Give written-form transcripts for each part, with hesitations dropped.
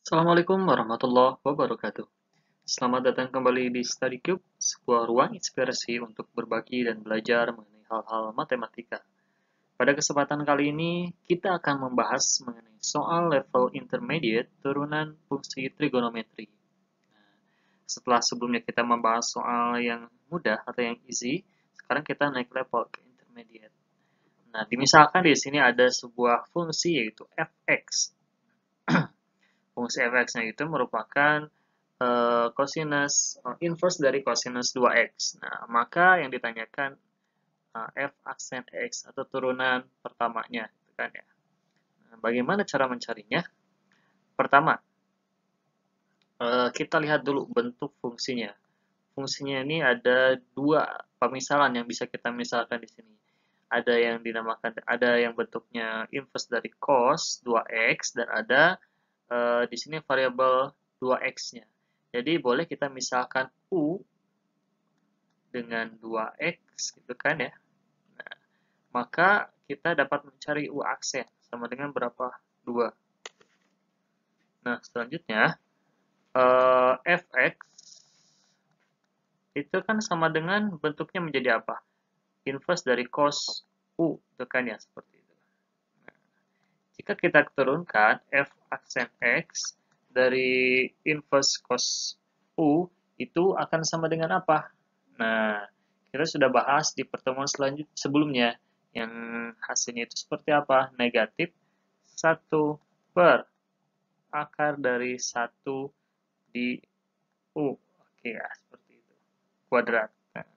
Assalamualaikum warahmatullahi wabarakatuh. Selamat datang kembali di Study Cube, sebuah ruang inspirasi untuk berbagi dan belajar mengenai hal-hal matematika. Pada kesempatan kali ini, kita akan membahas mengenai soal level intermediate turunan fungsi trigonometri. Setelah sebelumnya kita membahas soal yang mudah atau yang easy, sekarang kita naik level ke intermediate. Nah, dimisalkan di sini ada sebuah fungsi yaitu fx. Fungsi fx-nya itu merupakan inverse dari cosinus 2x. Nah, maka yang ditanyakan f aksen x atau turunan pertamanya, gitu kan ya. Nah, bagaimana cara mencarinya? Pertama, kita lihat dulu bentuk fungsinya. Fungsinya ini ada dua pemisalan yang bisa kita misalkan di sini. Ada yang bentuknya inverse dari cos 2x dan ada di sini variabel 2x-nya. Jadi boleh kita misalkan u dengan 2x gitu kan ya. Nah, maka kita dapat mencari u aksen sama dengan berapa? 2. Nah, selanjutnya fx itu kan sama dengan bentuknya menjadi apa? Inverse dari cos u, itu kan ya, seperti itu. Nah, jika kita turunkan f aksen x dari inverse cos u, itu akan sama dengan apa? Nah, kita sudah bahas di pertemuan sebelumnya, yang hasilnya itu seperti apa? Negatif 1 per akar dari 1 di U. Oke ya, seperti itu. Kuadrat. Nah,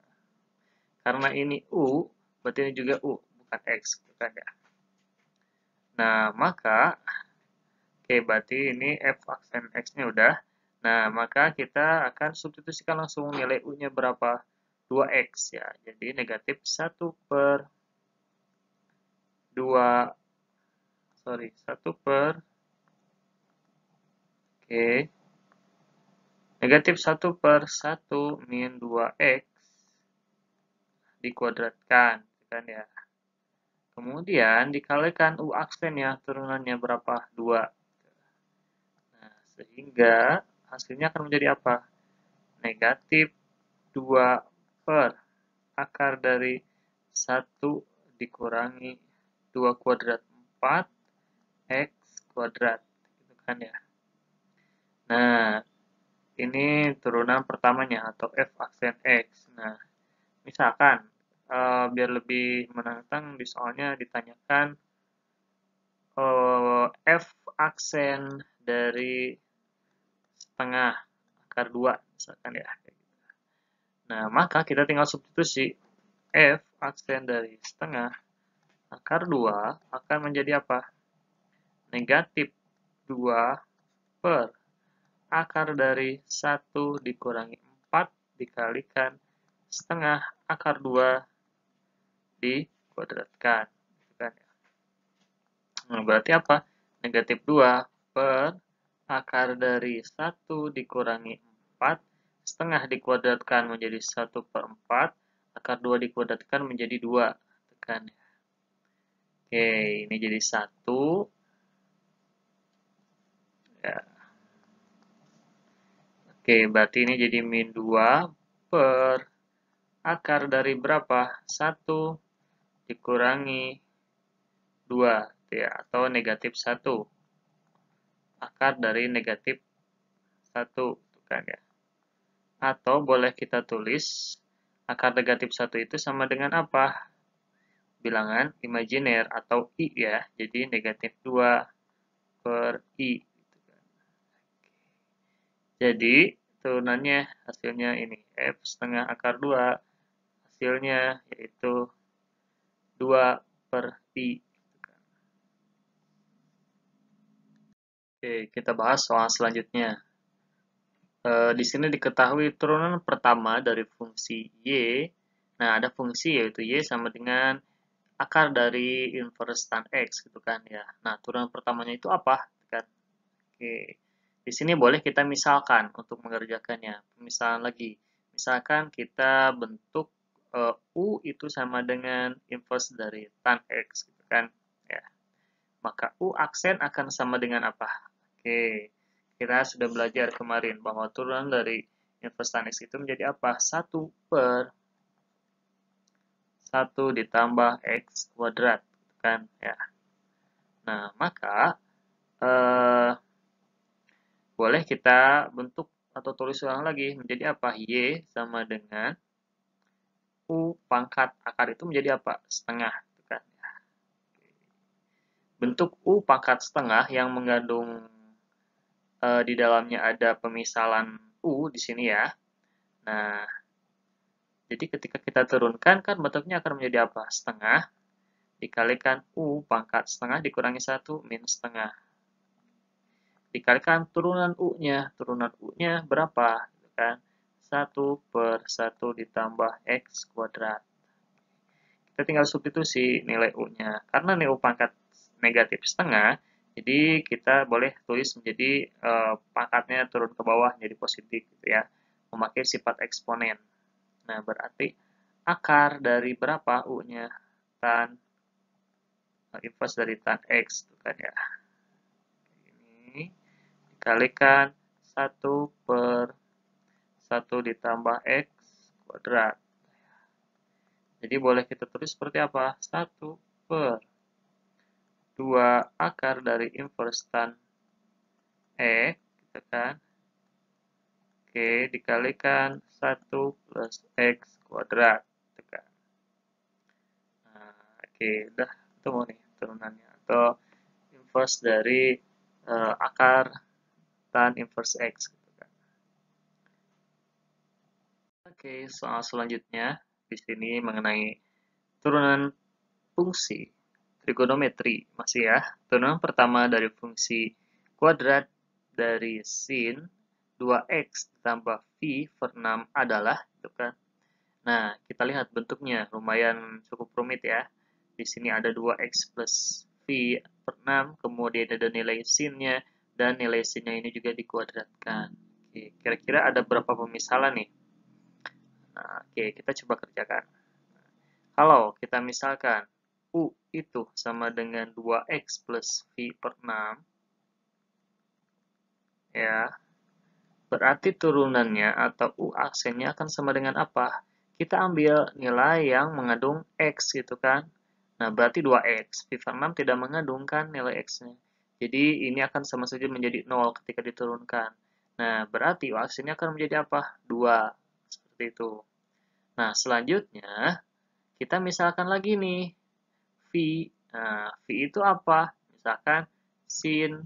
karena ini U, berarti ini juga U, bukan X. Bukan ya. Nah, maka, oke, berarti ini F aksen X-nya udah. Nah, maka kita akan substitusikan langsung nilai U-nya berapa? 2X ya. Jadi negatif 1 per 1 per, oke, negatif 1 per 1 min 2X dikuadratkan, kan ya. Kemudian dikalikan U aksennya, turunannya berapa? 2. Nah, sehingga hasilnya akan menjadi apa? Negatif 2 per akar dari 1 dikurangi 2 kuadrat 4 X kuadrat. Gitu kan ya. Nah, ini turunan pertamanya atau f aksen x. Nah, misalkan biar lebih menantang di soalnya ditanyakan f aksen dari setengah akar 2 misalkan ya. Nah, maka kita tinggal substitusi f aksen dari setengah akar 2 akan menjadi apa? Negatif 2 per akar dari 1 dikurangi 4 dikalikan setengah akar 2 dikuadratkan. Nah, berarti apa? Negatif 2 per akar dari 1 dikurangi 4 setengah dikuadratkan menjadi 1 per 4 akar 2 dikuadratkan menjadi 2. Tekan. Oke, ini jadi 1. Ya. Oke, berarti ini jadi min 2 per akar dari berapa? 1 dikurangi 2, ya, atau negatif 1. Akar dari negatif 1, kan ya. Atau boleh kita tulis akar negatif 1 itu sama dengan apa? Bilangan imajiner atau I ya. Jadi negatif 2 per I. Jadi turunannya hasilnya ini F setengah akar 2. Hasilnya yaitu 2 per I. Oke, kita bahas soal selanjutnya. Di sini diketahui turunan pertama dari fungsi Y. Nah, ada fungsi yaitu Y sama dengan akar dari inverse tan X gitu kan ya. Nah, turunan pertamanya itu apa? Kan? Oke. Di sini boleh kita misalkan untuk mengerjakannya. Misalkan lagi. Misalkan kita bentuk U itu sama dengan inverse dari tan X gitu kan ya. Maka U aksen akan sama dengan apa? Oke. kita sudah belajar kemarin bahwa turunan dari inverse tan X itu menjadi apa? 1 per 1 ditambah X kuadrat, kan ya. Nah, maka boleh kita bentuk atau tulis ulang lagi menjadi apa? Y sama dengan U pangkat akar itu menjadi apa? Setengah. Kan? Bentuk U pangkat setengah yang mengandung di dalamnya ada pemisalan U di sini ya. Nah, jadi ketika kita turunkan kan bentuknya akan menjadi apa? Setengah dikalikan U pangkat setengah dikurangi 1 min setengah. Dikalikan turunan U-nya. Turunan U-nya berapa? Kan? 1 per 1 ditambah X kuadrat. Kita tinggal substitusi nilai U-nya. Karena nilai U pangkat negatif setengah, jadi kita boleh tulis menjadi pangkatnya turun ke bawah jadi positif gitu ya. Memakai sifat eksponen. Nah, berarti akar dari berapa U-nya? Tan inverse dari tan X kan ya. Ini dikalikan 1 per 1 ditambah X kuadrat. Jadi boleh kita tulis seperti apa? 1 per 2 akar dari inverse tan X, gitu kan? Oke, dikalikan 1 plus X kuadrat, gitu kan? Nah, oke, udah ketemu nih turunannya. Atau inverse dari akar tan inverse X, gitu kan? Oke, soal selanjutnya di sini mengenai turunan fungsi trigonometri masih ya. Turunan pertama dari fungsi kuadrat dari sin 2x ditambah v per 6 adalah, gitu kan. Nah, kita lihat bentuknya lumayan cukup rumit ya. Di sini ada 2x plus v per 6, kemudian ada nilai sinnya, dan nilai sinnya ini juga dikuadratkan. Oke, kira-kira ada berapa pemisalan nih? Nah, oke, kita coba kerjakan. Kalau kita misalkan U itu sama dengan 2x plus V per 6, ya, berarti turunannya atau U aksennya akan sama dengan apa? Kita ambil nilai yang mengandung X gitu kan. Nah, berarti 2x. V per 6 tidak mengandung kan nilai X-nya. Jadi, ini akan sama saja menjadi 0 ketika diturunkan. Nah, berarti U aksennya akan menjadi apa? 2. Seperti itu. Nah, selanjutnya, kita misalkan lagi nih, V. Nah, V itu apa? Misalkan sin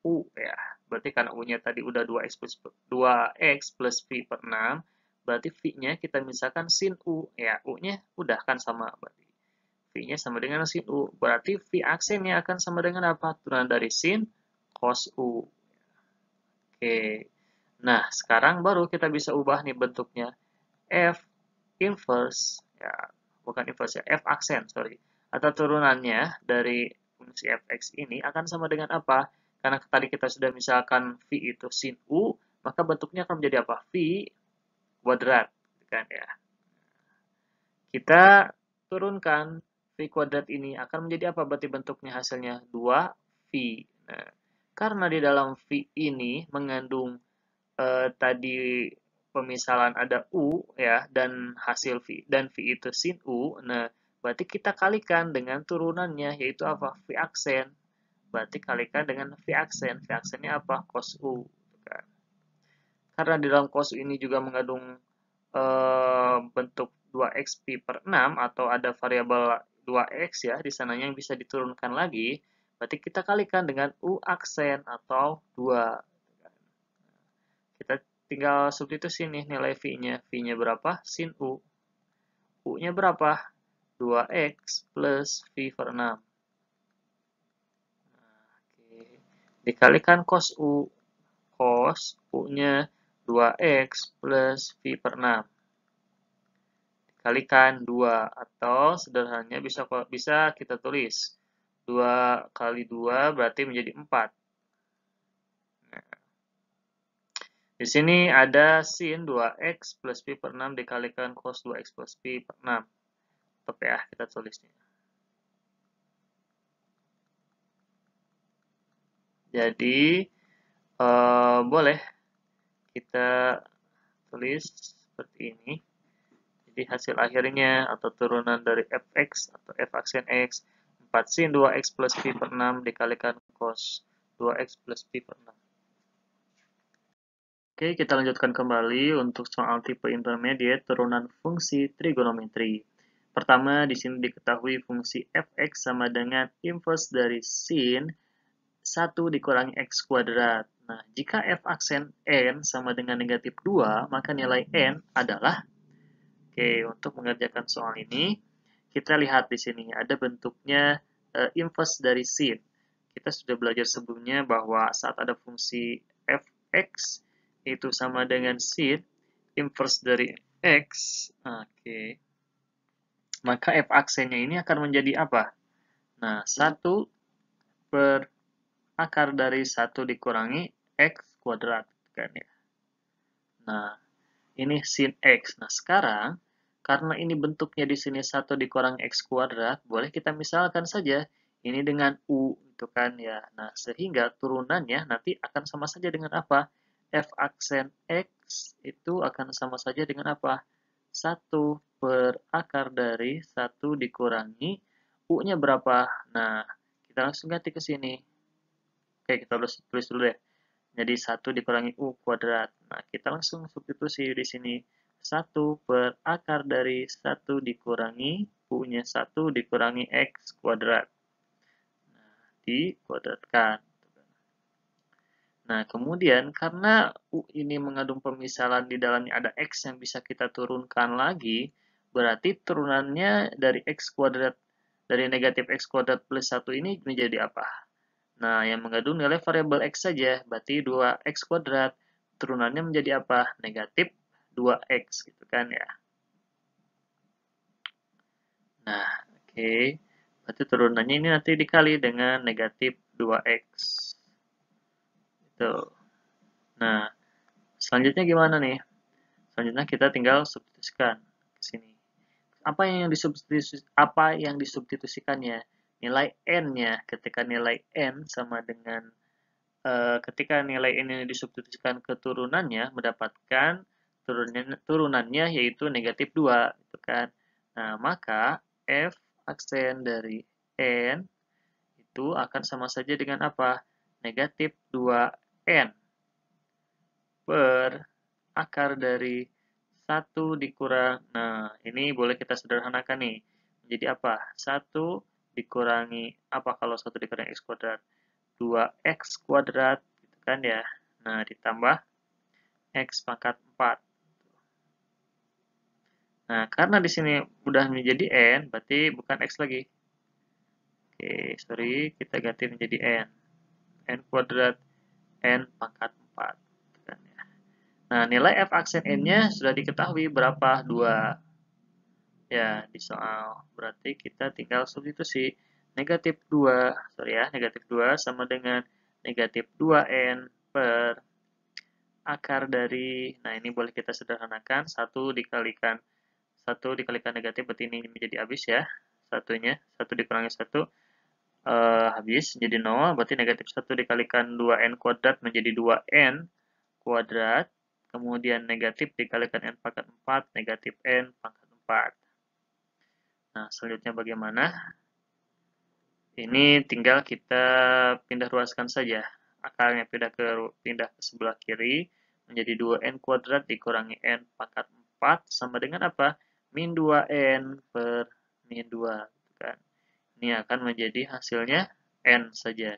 U ya. Berarti karena U-nya tadi udah 2x plus V per 6, berarti V-nya kita misalkan sin U. Ya, U-nya udah kan sama. Berarti V-nya sama dengan sin U. Berarti V aksennya akan sama dengan apa? Turunan dari sin cos U. Oke. Nah, sekarang baru kita bisa ubah nih bentuknya. F inverse, ya, bukan inverse ya, F aksen, sorry. Atau turunannya dari fungsi fx ini akan sama dengan apa? Karena tadi kita sudah misalkan V itu sin U, maka bentuknya akan menjadi apa? V kuadrat, kan ya. Kita turunkan V kuadrat ini akan menjadi apa? Berarti bentuknya hasilnya 2V. Nah, karena di dalam V ini mengandung tadi pemisalan ada U ya dan hasil V dan V itu sin U. Nah, berarti kita kalikan dengan turunannya yaitu apa? V aksen. Berarti kalikan dengan V aksen. V aksennya apa? Cos U. Karena di dalam cos ini juga mengandung bentuk 2x pi per 6 atau ada variabel 2x ya di sananya yang bisa diturunkan lagi. Berarti kita kalikan dengan U aksen atau 2. Kita tinggal substitusi nih nilai V-nya. V-nya berapa? Sin U. U-nya berapa? 2x plus V per 6. Oke. Dikalikan cos U. Cos U-nya 2x plus V per 6. Dikalikan 2. Atau sederhananya bisa kita tulis. 2 kali 2 berarti menjadi 4. Di sini ada sin 2x plus pi per 6 dikalikan cos 2x plus pi per 6. Tetap ya, kita tulisnya. Jadi, Boleh kita tulis seperti ini. Jadi hasil akhirnya atau turunan dari fx atau f aksen x 4 sin 2x plus pi per 6 dikalikan cos 2x plus pi per 6. Oke, kita lanjutkan kembali untuk soal tipe intermediate turunan fungsi trigonometri. Pertama, di sini diketahui fungsi fx sama dengan inverse dari sin 1 dikurangi x kuadrat. Nah, jika f aksen n sama dengan negatif 2, maka nilai n adalah. Oke, untuk mengerjakan soal ini, kita lihat di sini ada bentuknya inverse dari sin. Kita sudah belajar sebelumnya bahwa saat ada fungsi fx itu sama dengan sin inverse dari x. Oke. Maka f aksennya ini akan menjadi apa? Nah, 1 per akar dari 1 dikurangi x kuadrat kan ya. Nah, ini sin x. Nah, sekarang karena ini bentuknya di sini 1 dikurangi x kuadrat, boleh kita misalkan saja ini dengan u gitu kan ya. Nah, sehingga turunannya nanti akan sama saja dengan apa? F aksen x itu akan sama saja dengan apa? 1 per akar dari 1 dikurangi u-nya berapa? Nah, kita langsung ganti ke sini. Oke, kita tulis dulu deh. Jadi 1 dikurangi U kuadrat. Nah, kita langsung substitusi di sini. 1 per akar dari 1 dikurangi U-nya 1 dikurangi X kuadrat. Nah, dikuadratkan. Nah, kemudian karena U ini mengandung pemisalan di dalamnya ada X yang bisa kita turunkan lagi, berarti turunannya dari X kuadrat, dari negatif X kuadrat plus 1 ini menjadi apa? Nah, yang mengandung nilai variabel X saja, berarti 2X kuadrat. Turunannya menjadi apa? Negatif 2X, gitu kan ya. Nah, oke. Berarti turunannya ini nanti dikali dengan negatif 2X. Gitu. Nah, selanjutnya gimana nih? Selanjutnya kita tinggal substitusikan ke sini. Apa yang disubstitusikannya? Nilai N-nya. Ketika nilai N sama dengan ketika nilai ini disubstitusikan ke turunannya, mendapatkan turunannya yaitu negatif 2. Gitu kan. Nah, maka F aksen dari N itu akan sama saja dengan apa? Negatif 2N per akar dari 1 dikurang. Nah, ini boleh kita sederhanakan nih. Jadi apa? 1 dikurangi, apa kalau 1 dikurangi X kuadrat? 2x kuadrat gitu kan ya. Nah, ditambah x pangkat 4. Nah, karena di sini udah menjadi n, berarti bukan x lagi. Oke, sorry, kita ganti menjadi n. N kuadrat n pangkat 4. Gitu kan ya. Nah, nilai f aksen n-nya sudah diketahui berapa? 2. Ya, di soal. Berarti kita tinggal substitusi negatif 2, sorry ya, negatif 2 sama dengan negatif 2n per akar dari, nah ini boleh kita sederhanakan, 1 dikalikan negatif, berarti ini menjadi habis ya, satunya, 1 dikurangi 1, habis, jadi 0, berarti negatif 1 dikalikan 2n kuadrat menjadi 2n kuadrat, kemudian negatif dikalikan n pangkat 4, negatif n pangkat 4. Nah, selanjutnya bagaimana? Ini tinggal kita pindah ruaskan saja. Akarnya pindah ke sebelah kiri, menjadi 2n kuadrat dikurangi n pangkat 4 sama dengan apa? Min 2n per min 2. Gitu kan. Ini akan menjadi hasilnya n saja.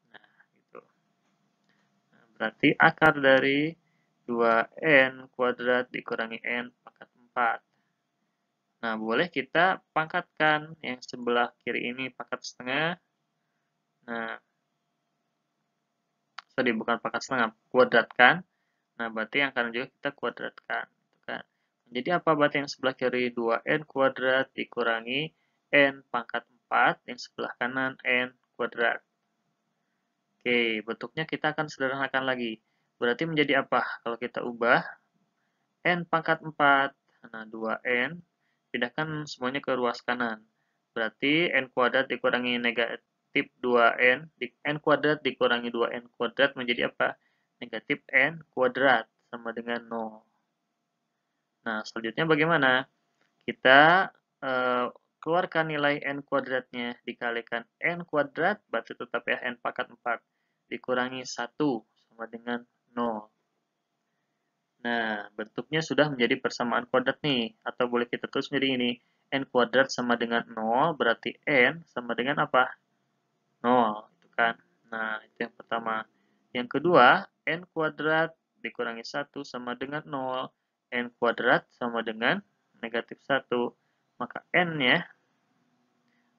Nah, gitu. Nah, berarti akar dari 2n kuadrat dikurangi n pangkat 4. Nah, boleh kita pangkatkan yang sebelah kiri ini pangkat setengah. Nah, sorry, bukan pangkat setengah, kuadratkan. Nah, berarti yang kanan juga kita kuadratkan. Gitu kan. Jadi apa berarti yang sebelah kiri? 2n kuadrat dikurangi n pangkat 4, yang sebelah kanan n kuadrat. Oke, bentuknya kita akan sederhanakan lagi. Berarti menjadi apa? Kalau kita ubah n pangkat 4, nah 2n, pindahkan semuanya ke ruas kanan. Berarti n kuadrat dikurangi negatif negatif 2n, n kuadrat dikurangi 2n kuadrat menjadi apa? Negatif n kuadrat sama dengan 0. Nah, selanjutnya bagaimana? Kita keluarkan nilai n kuadratnya dikalikan n kuadrat, berarti tetap ya n pangkat 4, dikurangi 1 sama dengan 0. Nah, bentuknya sudah menjadi persamaan kuadrat nih, atau boleh kita tulis menjadi ini, n kuadrat sama dengan 0, berarti n sama dengan apa? 0, itu kan. Nah, itu yang pertama. Yang kedua, n kuadrat dikurangi 1 sama dengan 0, n kuadrat sama dengan negatif 1. Maka n-nya,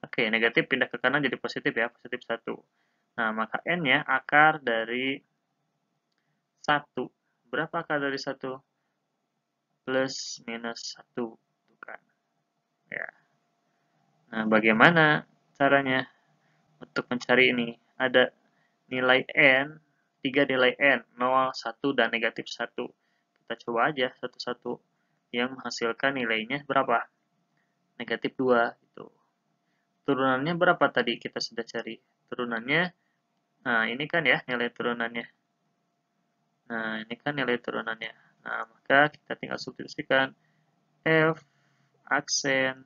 oke, negatif pindah ke kanan jadi positif ya, positif 1. Nah, maka n-nya akar dari 1. Berapa akar dari 1? Plus minus 1. Itu kan. Ya. Nah, bagaimana caranya untuk mencari ini? Ada nilai n, 3 nilai n, 0, 1, dan negatif 1. Kita coba aja satu-satu. Yang menghasilkan nilainya berapa? Negatif 2. Gitu. Turunannya berapa tadi kita sudah cari? Turunannya, nah ini kan ya nilai turunannya. Nah, ini kan nilai turunannya. Nah, maka kita tinggal substitusikan f aksen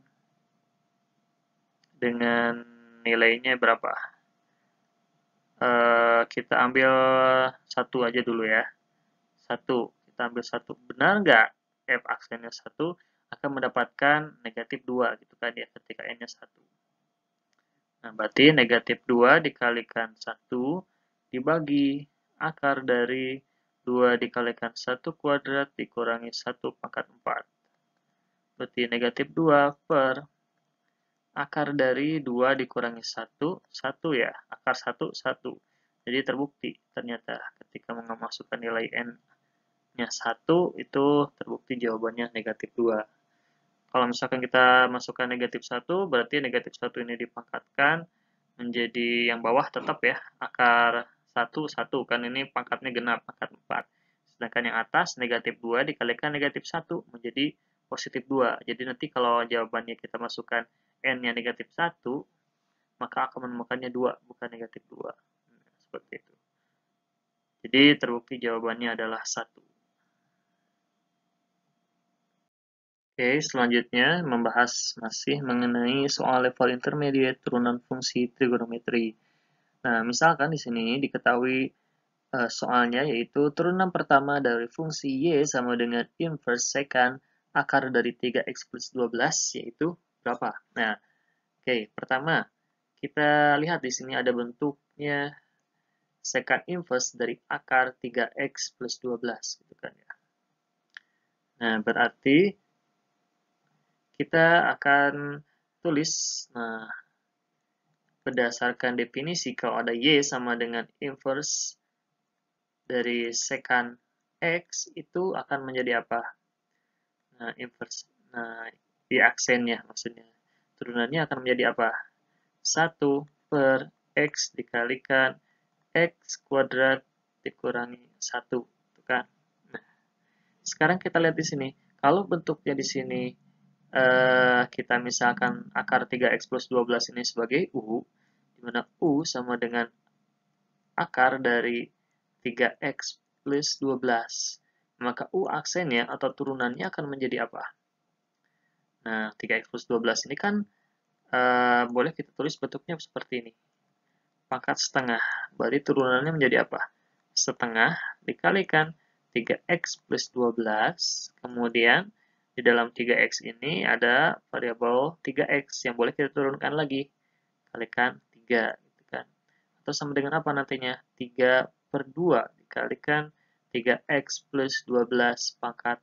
dengan nilainya berapa? Kita ambil 1 aja dulu ya. 1, kita ambil 1. Benar nggak f aksennya 1 akan mendapatkan negatif 2 gitu kan ya ketika n-nya 1. Nah, berarti negatif 2 dikalikan 1 dibagi akar dari 2 dikalikan 1 kuadrat dikurangi 1 pangkat 4. Berarti negatif 2 per akar dari 2 dikurangi 1, 1 ya. Akar 1, 1. Jadi terbukti ternyata ketika memasukkan nilai n-nya 1, itu terbukti jawabannya negatif 2. Kalau misalkan kita masukkan negatif 1, berarti negatif 1 ini dipangkatkan menjadi yang bawah tetap ya, akar 1, 1. Kan ini pangkatnya genap, pangkat 4. Sedangkan yang atas negatif 2 dikalikan negatif 1 menjadi positif 2. Jadi nanti kalau jawabannya kita masukkan n-nya negatif 1, maka akan menemukannya 2, bukan negatif 2. Nah, seperti itu. Jadi terbukti jawabannya adalah 1. Oke, selanjutnya membahas masih mengenai soal level intermediate turunan fungsi trigonometri. Nah, misalkan di sini diketahui soalnya yaitu turunan pertama dari fungsi y sama dengan inverse secant akar dari 3x plus 12 yaitu berapa? Nah, oke, pertama kita lihat di sini ada bentuknya secant inverse dari akar 3x plus 12 gitu kan ya. Nah, berarti kita akan tulis, nah, berdasarkan definisi kalau ada y sama dengan inverse dari secant x itu akan menjadi apa? Nah, inverse. Nah, di aksennya maksudnya. Turunannya akan menjadi apa? 1 per x dikalikan x kuadrat dikurangi 1. Itu kan? Nah, sekarang kita lihat di sini. Kalau bentuknya di sini kita misalkan akar 3x plus 12 ini sebagai u, di mana u sama dengan akar dari 3x plus 12. Maka u aksennya atau turunannya akan menjadi apa? Nah, 3x plus 12 ini kan boleh kita tulis bentuknya seperti ini. Pangkat setengah. Berarti turunannya menjadi apa? Setengah dikalikan 3x plus 12. Kemudian di dalam 3x ini ada variabel 3x yang boleh kita turunkan lagi. Kalikan 3. Gitu kan. Atau sama dengan apa nantinya? 3 per 2 dikalikan 3x plus 12 pangkat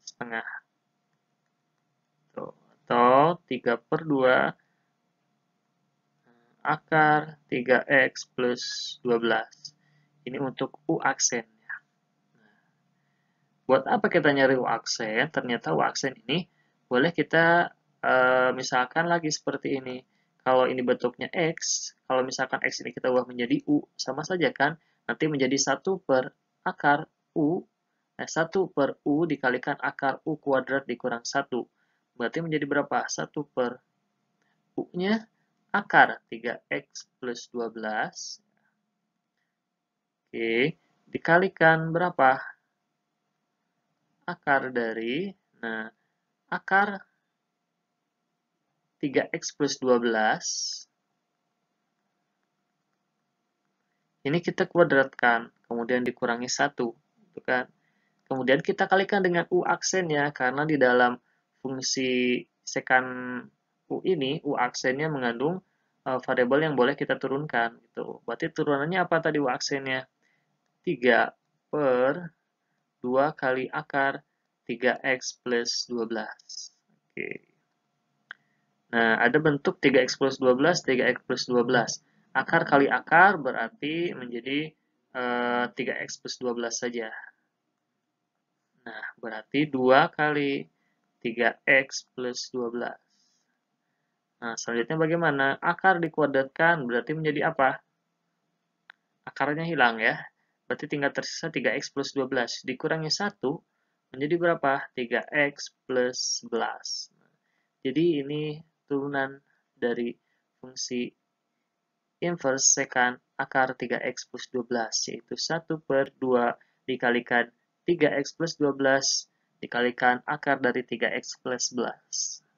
setengah. Tuh. Atau 3 per 2 akar 3x plus 12. Ini untuk u aksen. Buat apa kita nyari U aksen? Ternyata U aksen ini boleh kita misalkan lagi seperti ini. Kalau ini bentuknya X, kalau misalkan X ini kita ubah menjadi U, sama saja kan? Nanti menjadi 1 per akar U, 1 per U dikalikan akar U kuadrat dikurang 1. Berarti menjadi berapa? 1 per U-nya akar 3x plus 12. Oke, dikalikan berapa? Akar dari, nah, akar 3x plus 12, ini kita kuadratkan, kemudian dikurangi 1, gitu kan. Kemudian kita kalikan dengan U aksennya, karena di dalam fungsi sekan U ini, U aksennya mengandung variabel yang boleh kita turunkan. Gitu. Berarti turunannya apa tadi U aksennya? 3 per 2 kali akar 3x plus 12. Oke. Nah, ada bentuk 3x plus 12, 3x plus 12. Akar kali akar berarti menjadi 3x plus 12 saja. Nah, berarti 2 kali 3x plus 12. Nah, selanjutnya bagaimana? Akar dikuadratkan berarti menjadi apa? Akarnya hilang ya. Berarti tinggal tersisa 3x plus 12. Dikurangi 1 menjadi berapa? 3x plus 11. Jadi ini turunan dari fungsi inverse secant akar 3x plus 12, yaitu 1 per 2 dikalikan 3x plus 12 dikalikan akar dari 3x plus 11.